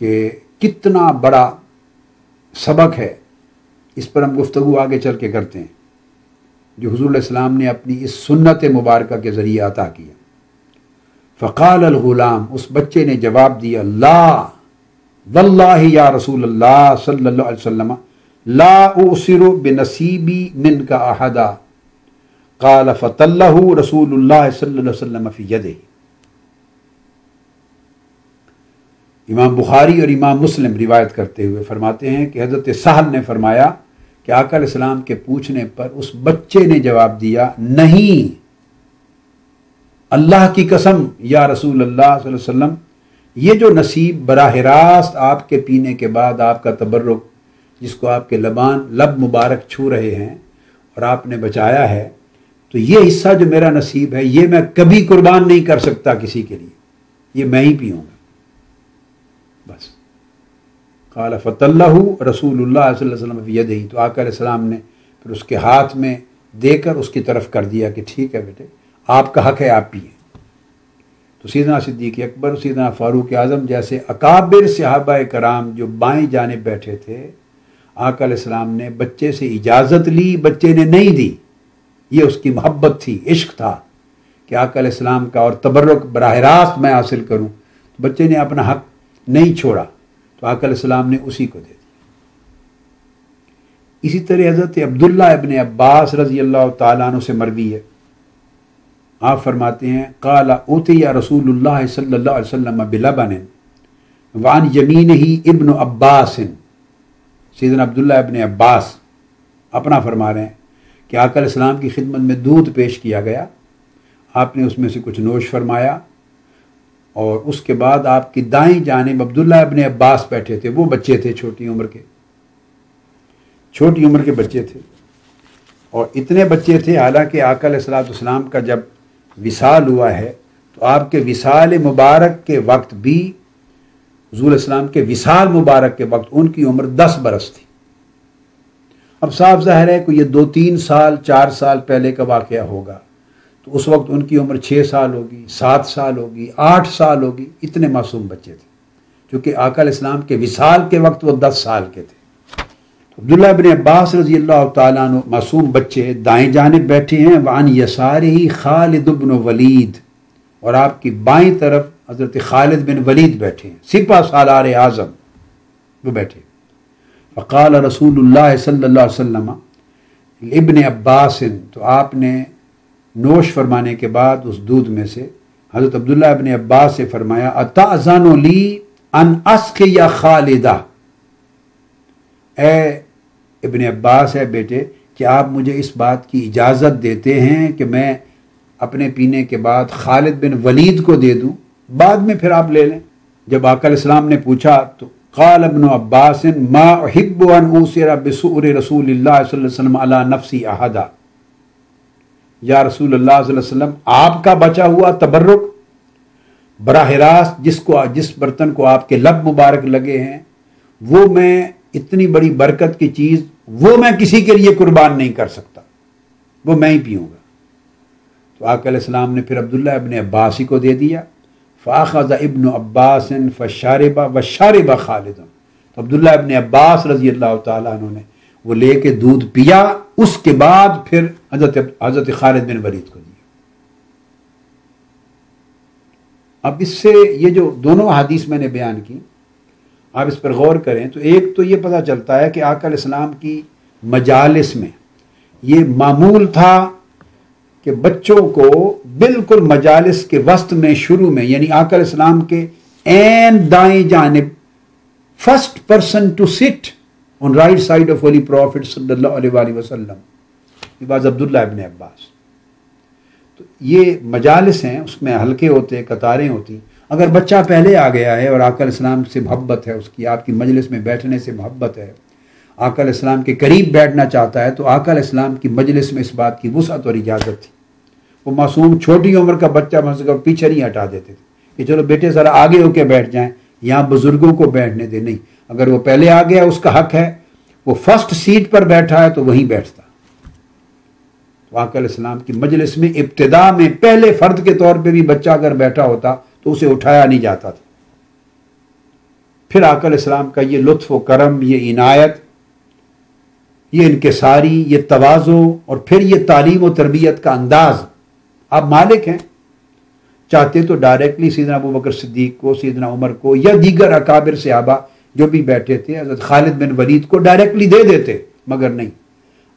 کہ کتنا بڑا سبق ہے، اس پر ہم گفتگو آگے چل کے کرتے ہیں، جو حضور علیہ السلام نے اپنی اس سنت مبارکہ کے ذریعے عطا کیا۔ فقال الغلام، اس بچے نے جواب دیا، لا واللہ یا رسول اللہ صلی اللہ علیہ وسلم لا اؤثر بنصیبی منک احدا، قال فطلہ رسول اللہ صلی اللہ علیہ وسلم فی یدہ۔ امام بخاری اور امام مسلم روایت کرتے ہوئے فرماتے ہیں کہ حضرت سہل نے فرمایا کہ آقا علیہ السلام کے پوچھنے پر اس بچے نے جواب دیا، نہیں، اللہ کی قسم یا رسول اللہ صلی اللہ علیہ وسلم، یہ جو نصیب براہ راست آپ کے پینے کے بعد آپ کا تبرک، جس کو آپ کے لب مبارک چھو رہے ہیں اور آپ نے بچایا ہے، تو یہ حصہ جو میرا نصیب ہے یہ میں کبھی قربان نہیں کر سکتا کسی کے لیے، یہ میں ہی پیوں گا بس۔ قال فطلہ رسول اللہ صلی اللہ علیہ وسلم فی یدہ، تو آقا علیہ السلام نے پھر اس کے ہاتھ میں دے کر اس کی طرف کر دیا کہ ٹھیک ہے بیٹے، آپ کا حق ہے، آپ پئیں۔ تو سیدنا صدیق اکبر، سیدنا فاروق اعظم جیسے اکابر صحابہ کرام جو بائیں جانب بیٹھے تھے، آقا علیہ السلام نے بچے سے اجازت لی، بچے نے نہیں دی، یہ اس کی محبت تھی، عشق تھا کہ آقا علیہ السلام کا اور تبرک براہ راست میں حاصل کروں، تو بچے نے اپنا حق نہیں چھوڑا، تو آقا علیہ السلام نے اسی کو دے دیا۔ اسی طرح حضرت عبداللہ ابن عباس رضی اللہ تعالیٰ عنہ سے مروی ہے، آپ فرماتے ہیں قال اوتی رسول اللہ صلی اللہ علیہ وسلم بلبن وعن یمینہ ابن عباس، سیدنا عبداللہ ابن عباس اپنا فرما رہے ہیں کہ آقا علیہ السلام کی خدمت میں دودھ پیش کیا گیا، آپ نے اس میں سے کچھ نوش فرمایا، اور اس کے بعد آپ کی دائیں جانب عبداللہ ابن عباس بیٹھے تھے، وہ بچے تھے چھوٹی عمر کے بچے تھے، اور اتنے بچے تھے حالانکہ آقا علیہ السلام کا جب وصال ہوا ہے تو آپ کے وصال مبارک کے وقت بھی، حضور علیہ السلام کے وصال مبارک کے وقت ان کی عمر 10 برس تھی۔ اب صاف ظاہر ہے کہ یہ 2-3 سال 4 سال پہلے کا واقعہ ہوگا، تو اس وقت ان کی عمر 6 سال ہوگی، 7 سال ہوگی، 8 سال ہوگی، اتنے معصوم بچے تھے، کیونکہ آقا علیہ السلام کے وصال کے وقت وہ 10 سال کے تھے۔ عبداللہ ابن عباس رضی اللہ تعالیٰ عنہ معصوم بچے دائیں جانب بیٹھے ہیں، وعن یسارہ خالد بن ولید، اور آپ کی بائیں طرف حضرت خالد بن ولید بیٹھے ہیں، سپہ سالار اعظم وہ بیٹھے۔ فقال رسول اللہ صلی اللہ علیہ وسلم ابن عباس، تو آپ نے نوش فرمانے کے بعد اس دودھ میں سے حضرت عبداللہ ابن عباس سے فرمایا، اتأذن لی ان اسقی خالدہ، اے ابن عباس ہے بیٹے، کہ آپ مجھے اس بات کی اجازت دیتے ہیں کہ میں اپنے پینے کے بعد خالد بن ولید کو دے دوں، بعد میں پھر آپ لے لیں۔ جب آقا علیہ السلام نے پوچھا تو قال ابن عباس ما احب ان اوثر بسؤر رسول اللہ صلی اللہ علیہ وسلم علی نفسی احدا، یا رسول اللہ صلی اللہ علیہ وسلم، آپ کا بچا ہوا تبرک براہ راست جس برتن کو آپ کے لب مبارک لگے ہیں، وہ میں اتنی بڑی برکت کی چیز وہ میں کسی کے لیے قربان نہیں کر سکتا، وہ میں ہی پیوں گا۔ تو آقا علیہ السلام نے پھر عبداللہ ابن عباس ہی کو دے دیا۔ فاخذ ابن عباس فشارب وشارب خالد، تو عبداللہ ابن عباس رضی اللہ تعالیٰ عنہ نے وہ لے کے دودھ پیا، اس کے بعد پھر حضرت خالد بن ولید کو دیا۔ اب اس سے یہ جو دونوں حدیث میں نے بیان کی، آپ اس پر غور کریں تو ایک تو یہ پتہ چلتا ہے کہ آقا علیہ السلام کی مجالس میں یہ معمول تھا کہ بچوں کو بالکل مجالس کے وسط میں شروع میں، یعنی آقا علیہ السلام کے عین دائیں جانب، first person to sit on right side of holy prophet صلی اللہ علیہ وآلہ وسلم، یہ باز عبداللہ ابن عباس۔ تو یہ مجالس ہیں، اس میں حلقے ہوتے، قطاریں ہوتی۔ اگر بچہ پہلے آ گیا ہے اور آقا علیہ السلام سے محبت ہے، اس کی آپ کی مجلس میں بیٹھنے سے محبت ہے، آقا علیہ السلام کے قریب بیٹھنا چاہتا ہے، تو آقا علیہ السلام کی مجلس میں اس بات کی وسعت اور اجازت تھی۔ وہ معصوم چھوٹی عمر کا بچہ مثلا پیچھے نہیں ہٹا دیتے تھے کہ چلو بیٹے ذرا آگے ہو کے بیٹھ جائیں، یہاں بزرگوں کو بیٹھنے دے، نہیں، اگر وہ پہلے آ گیا اس کا حق ہے، وہ فرسٹ سیٹ پر بیٹھا ہے تو وہیں بیٹھتا۔ تو آقا علیہ السلام کی مجلس میں ابتدا میں پہلے فرد کے طور پہ بھی بچہ اگر بیٹھا ہوتا تو اسے اٹھایا نہیں جاتا تھا، پھر آقا علیہ السلام کا یہ لطف و کرم، یہ عنایت، یہ انکساری، یہ تواضع، اور پھر یہ تعلیم و تربیت کا انداز. آپ مالک ہیں، چاہتے تو ڈائریکٹلی سیدنا ابو بکر صدیق کو، سیدنا عمر کو، یا دیگر اکابر صحابہ جو بھی بیٹھے تھے، حضرت خالد بن ولید کو ڈائریکٹلی دے دیتے، مگر نہیں.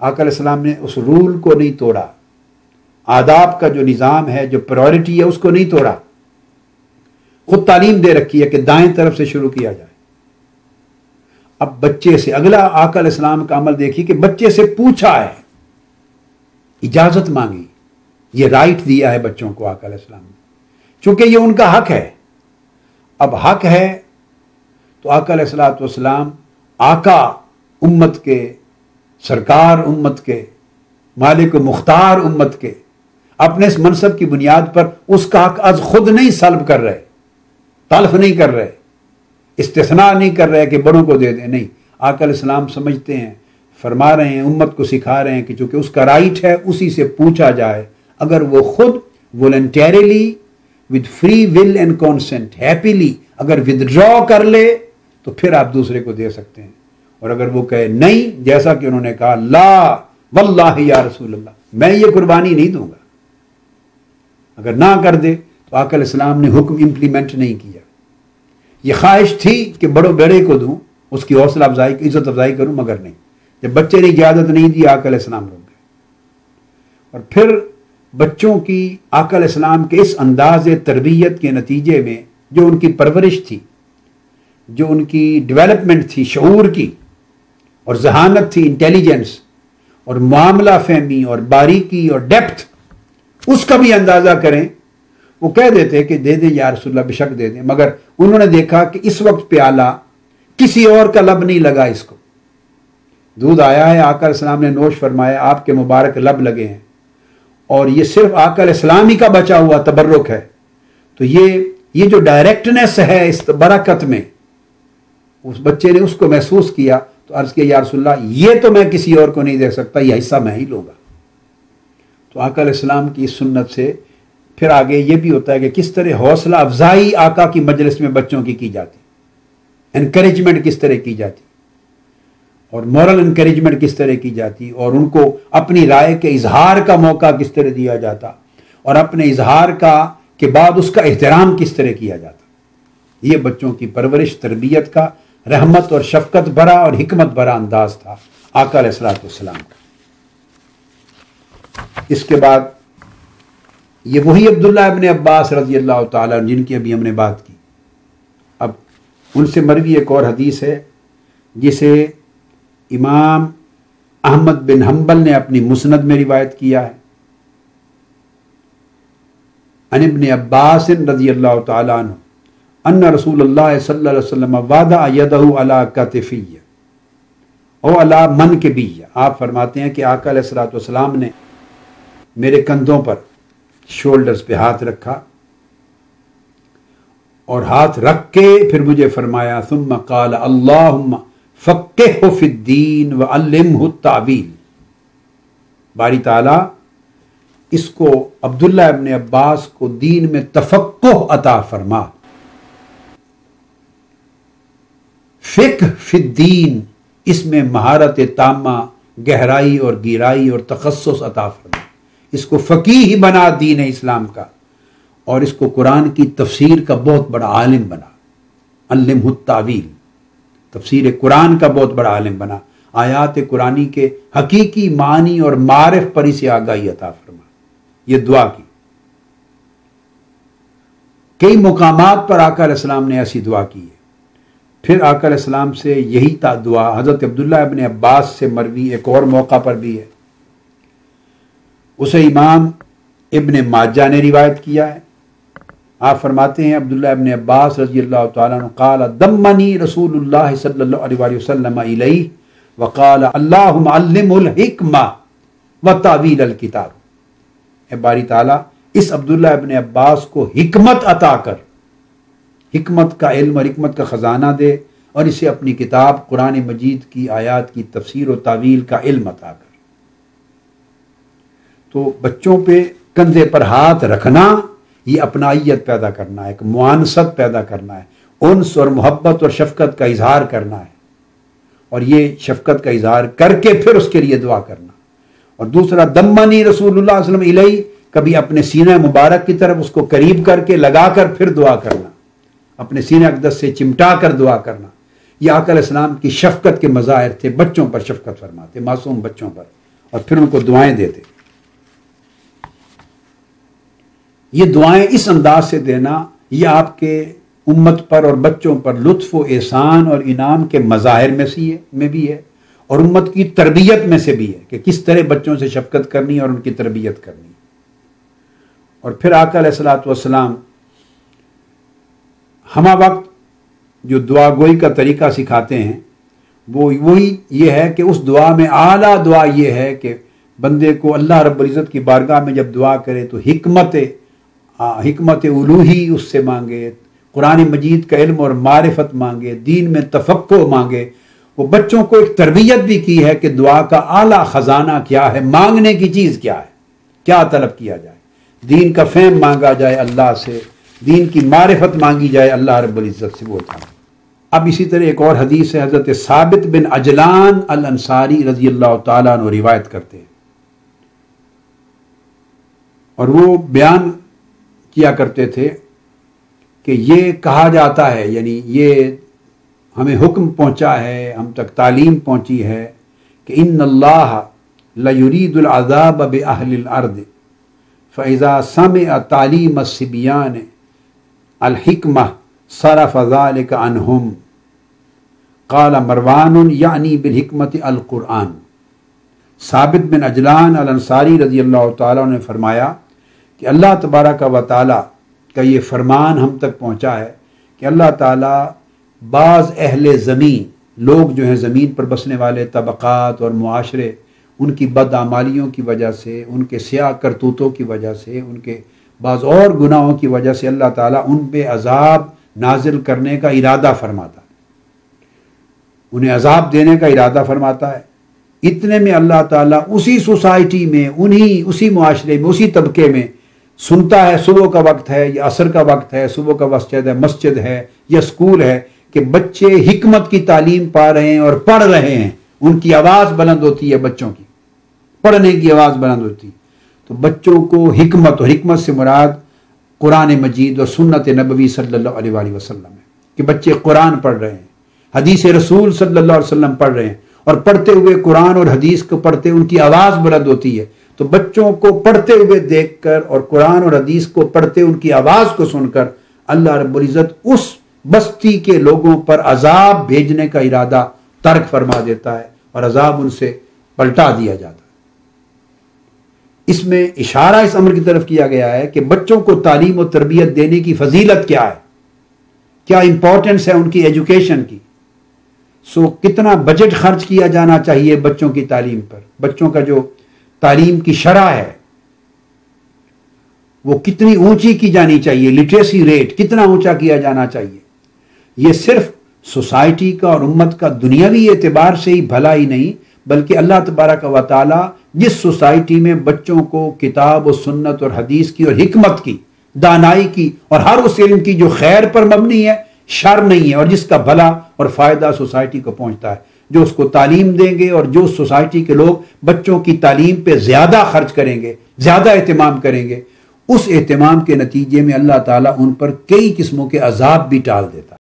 آقا علیہ السلام نے اس رول کو نہیں توڑا، آداب کا جو نظام ہے، جو پرائورٹی ہے، اس کو نہیں توڑا. خود تعلیم دے رکھی ہے کہ دائیں طرف سے شروع کیا جائے. اب بچے سے اگلا آقا علیہ السلام کا عمل دیکھیے کہ بچے سے پوچھا ہے، اجازت مانگی. یہ رائٹ دیا ہے بچوں کو آقا علیہ السلام نے، چونکہ یہ ان کا حق ہے. اب حق ہے تو آقا علیہ السلام آقا امت کے، سرکار امت کے، مالک و مختار امت کے، اپنے اس منصب کی بنیاد پر اس کا حق از خود نہیں سلب کر رہے، تلف نہیں کر رہے، استثناء نہیں کر رہے کہ بڑوں کو دے دیں. نہیں، آقا علیہ السلام سمجھتے ہیں، فرما رہے ہیں، امت کو سکھا رہے ہیں کہ چونکہ اس کا رائٹ ہے اسی سے پوچھا جائے. اگر وہ خود voluntarily with free will and consent happily اگر withdraw کر لے تو پھر آپ دوسرے کو دے سکتے ہیں. اور اگر وہ کہے نہیں، جیسا کہ انہوں نے کہا لا واللہ یا رسول اللہ، میں یہ قربانی نہیں دوں گا، اگر نہ کر دے تو آقا علیہ السلام نے حکم امپلیمنٹ نہیں کیا. یہ خواہش تھی کہ بڑے کو دوں، اس کی حوصلہ افزائی، عزت افزائی کروں، مگر نہیں. جب بچے نے اجازت نہیں دی، آقا علیہ السلام رک گئے. اور پھر بچوں کی آقا علیہ السلام کے اس انداز تربیت کے نتیجے میں جو ان کی پرورش تھی، جو ان کی ڈیولپمنٹ تھی شعور کی، اور ذہانت تھی، انٹیلیجنس، اور معاملہ فہمی، اور باریکی، اور ڈیپتھ، اس کا بھی اندازہ کریں. وہ کہہ دیتے کہ دے دیں یا رسول اللہ، بے شک دے دیں، مگر انہوں نے دیکھا کہ اس وقت پیالہ کسی اور کا لب نہیں لگا. اس کو دودھ آیا ہے، آقا علیہ السلام نے نوش فرمایا، آپ کے مبارک لب لگے ہیں، اور یہ صرف آقا علیہ السلام ہی کا بچا ہوا تبرک ہے. تو یہ جو ڈائریکٹنس ہے اس برکت میں، اس بچے نے اس کو محسوس کیا تو عرض کیا یا رسول اللہ، یہ تو میں کسی اور کو نہیں دے سکتا، یہ حصہ میں ہی لوں گا. تو آقا علیہ السلام کی اس سنت سے پھر آگے یہ بھی ہوتا ہے کہ کس طرح حوصلہ افزائی آقا کی مجلس میں بچوں کی جاتی، انکریجمنٹ کس طرح کی جاتی، اور مورل انکریجمنٹ کس طرح کی جاتی، اور ان کو اپنی رائے کے اظہار کا موقع کس طرح دیا جاتا، اور اپنے اظہار کے بعد اس کا احترام کس طرح کیا جاتا. یہ بچوں کی پرورش تربیت کا رحمت اور شفقت بھرا اور حکمت بھرا انداز تھا آقا علیہ السلام کا. اس کے بعد یہ وہی عبداللہ ابن عباس رضی اللہ تعالیٰ جن کی ابھی ہم نے بات کی، اب ان سے مروی ایک اور حدیث ہے جسے امام احمد بن حنبل نے اپنی مسند میں روایت کیا ہے. عن ابن عباس رضی اللہ تعالیٰ عنہ ان رسول اللہ صلی اللہ علیہ وسلم وضع یدہ علی کتفی او علی منکبی. آپ فرماتے ہیں کہ آقا علیہ السلام نے میرے کندھوں پر، شولڈرز پہ ہاتھ رکھا، اور ہاتھ رکھ کے پھر مجھے فرمایا ثم قال اللہم فقہہ فی الدین وعلمہ التاویل. باری تعالیٰ اس کو عبداللہ ابن عباس کو دین میں تفقہ عطا فرما. فقہ فی الدین، اس میں مہارت تامہ، گہرائی اور گیرائی اور تخصص عطا فرما. اس کو فقیہ بنا دین اسلام کا، اور اس کو قرآن کی تفسیر کا بہت بڑا عالم بنا. علمہ التاویل، تفسیر قرآن کا بہت بڑا عالم بنا. آیات قرآنی کے حقیقی معنی اور معرف پر اسے آگاہی عطا فرما. یہ دعا کی. کئی مقامات پر آقا علیہ السلام نے ایسی دعا کی ہے. پھر آقا علیہ السلام سے یہی دعا حضرت عبداللہ ابن عباس سے مروی ایک اور موقع پر بھی ہے. اسے امام ابن ماجہ نے روایت کیا ہے. آپ فرماتے ہیں عبداللہ ابن عباس رضی اللہ تعالیٰ عنہ قال دمنی رسول اللہ صلی اللہ علیہ وسلم الیہ وقال اللہم علم الحکمہ وتاویل الکتاب. اے باری تعالیٰ اس عبداللہ ابن عباس کو حکمت عطا کر، حکمت کا علم اور حکمت کا خزانہ دے، اور اسے اپنی کتاب قرآن مجید کی آیات کی تفسیر و تعویل کا علم عطا کر. تو بچوں پہ کندھے پر ہاتھ رکھنا یہ اپنائیت پیدا کرنا ہے، ایک معانست پیدا کرنا ہے، انس اور محبت اور شفقت کا اظہار کرنا ہے، اور یہ شفقت کا اظہار کر کے پھر اس کے لیے دعا کرنا۔ اور دوسرا دمنی رسول اللہ صلی اللہ علیہ وسلم الیہ، کبھی اپنے سینہ مبارک کی طرف اس کو قریب کر کے لگا کر پھر دعا کرنا، اپنے سینہ اقدس سے چمٹا کر دعا کرنا۔ یہ آقا علیہ السلام کی شفقت کے مظاہر تھے، بچوں پر شفقت فرماتے، معصوم بچوں پر، اور پھر ان کو دعائیں دیتے۔ یہ دعائیں اس انداز سے دینا، یہ آپ کے امت پر اور بچوں پر لطف و احسان اور انعام کے مظاہر میں بھی ہے، اور امت کی تربیت میں سے بھی ہے کہ کس طرح بچوں سے شفقت کرنی اور ان کی تربیت کرنی۔ اور پھر آقا علیہ الصلوۃ والسلام ہمہ وقت جو دعا گوئی کا طریقہ سکھاتے ہیں، وہ وہی یہ ہے کہ اس دعا میں اعلیٰ دعا یہ ہے کہ بندے کو اللہ رب العزت کی بارگاہ میں جب دعا کرے تو حکمت الوہی اس سے مانگے، قرآن مجید کا علم اور معرفت مانگے، دین میں تفقہ مانگے۔ وہ بچوں کو ایک تربیت بھی کی ہے کہ دعا کا اعلیٰ خزانہ کیا ہے، مانگنے کی چیز کیا ہے، کیا طلب کیا جائے، دین کا فہم مانگا جائے اللہ سے، دین کی معرفت مانگی جائے اللہ رب العزت سے، وہ تھا۔ اب اسی طرح ایک اور حدیث ہے، حضرت ثابت بن عجلان الانصاری رضی اللہ تعالیٰ عنہ روایت کرتے ہیں، اور وہ بیان کیا کرتے تھے کہ یہ کہا جاتا ہے، یعنی یہ ہمیں حکم پہنچا ہے، ہم تک تعلیم پہنچی ہے کہ ان اللہ لیرید العذاب باہل الارض فاذا سمع تعلیم الصبیان الحکمہ صرف ذلك عنہم۔ قال مروان یعنی بالحکمت القرآن۔ ثابت بن عجلان الانصاری رضی اللہ تعالیٰ نے فرمایا کہ اللہ تبارک و تعالیٰ کا یہ فرمان ہم تک پہنچا ہے کہ اللہ تعالیٰ بعض اہل زمین، لوگ جو ہیں زمین پر بسنے والے طبقات اور معاشرے، ان کی بدعمالیوں کی وجہ سے، ان کے سیاہ کرتوتوں کی وجہ سے، ان کے بعض اور گناہوں کی وجہ سے اللہ تعالیٰ ان پہ عذاب نازل کرنے کا ارادہ فرماتا ہے، انہیں عذاب دینے کا ارادہ فرماتا ہے۔ اتنے میں اللہ تعالیٰ اسی سوسائٹی میں، اسی معاشرے میں، اسی طبقے میں سنتا ہے، صبح کا وقت ہے یا عصر کا وقت ہے، صبح کا مسجد ہے یا اسکول ہے، کہ بچے حکمت کی تعلیم پا رہے ہیں اور پڑھ رہے ہیں، ان کی آواز بلند ہوتی ہے، بچوں کی پڑھنے کی آواز بلند ہوتی ہے۔ تو بچوں کو حکمت، اور حکمت سے مراد قرآن مجید اور سنت نبوی صلی اللہ علیہ وآلہ وسلم ہے، کہ بچے قرآن پڑھ رہے ہیں، حدیث رسول صلی اللہ علیہ وسلم پڑھ رہے ہیں، اور پڑھتے ہوئے قرآن اور حدیث کو پڑھتے ان کی آواز بلند ہوتی ہے۔ تو بچوں کو پڑھتے ہوئے دیکھ کر اور قرآن اور حدیث کو پڑھتے ان کی آواز کو سن کر اللہ رب العزت اس بستی کے لوگوں پر عذاب بھیجنے کا ارادہ ترک فرما دیتا ہے، اور عذاب ان سے پلٹا دیا جاتا ہے۔ اس میں اشارہ اس امر کی طرف کیا گیا ہے کہ بچوں کو تعلیم و تربیت دینے کی فضیلت کیا ہے، کیا امپورٹنس ہے ان کی ایجوکیشن کی۔ کتنا بجٹ خرچ کیا جانا چاہیے بچوں کی تعلیم پر، بچوں کا جو تعلیم کی شرح ہے وہ کتنی اونچی کی جانی چاہیے، لٹریسی ریٹ کتنا اونچا کیا جانا چاہیے۔ یہ صرف سوسائٹی کا اور امت کا دنیاوی اعتبار سے ہی بھلا ہی نہیں، بلکہ اللہ تبارک و تعالی جس سوسائٹی میں بچوں کو کتاب و سنت اور حدیث کی اور حکمت کی، دانائی کی اور ہر اس علم کی جو خیر پر مبنی ہے، شر نہیں ہے، اور جس کا بھلا اور فائدہ سوسائٹی کو پہنچتا ہے، جو اس کو تعلیم دیں گے اور جو سوسائٹی کے لوگ بچوں کی تعلیم پہ زیادہ خرچ کریں گے، زیادہ اہتمام کریں گے، اس اہتمام کے نتیجے میں اللہ تعالیٰ ان پر کئی قسموں کے عذاب بھی ٹال دیتا ہے۔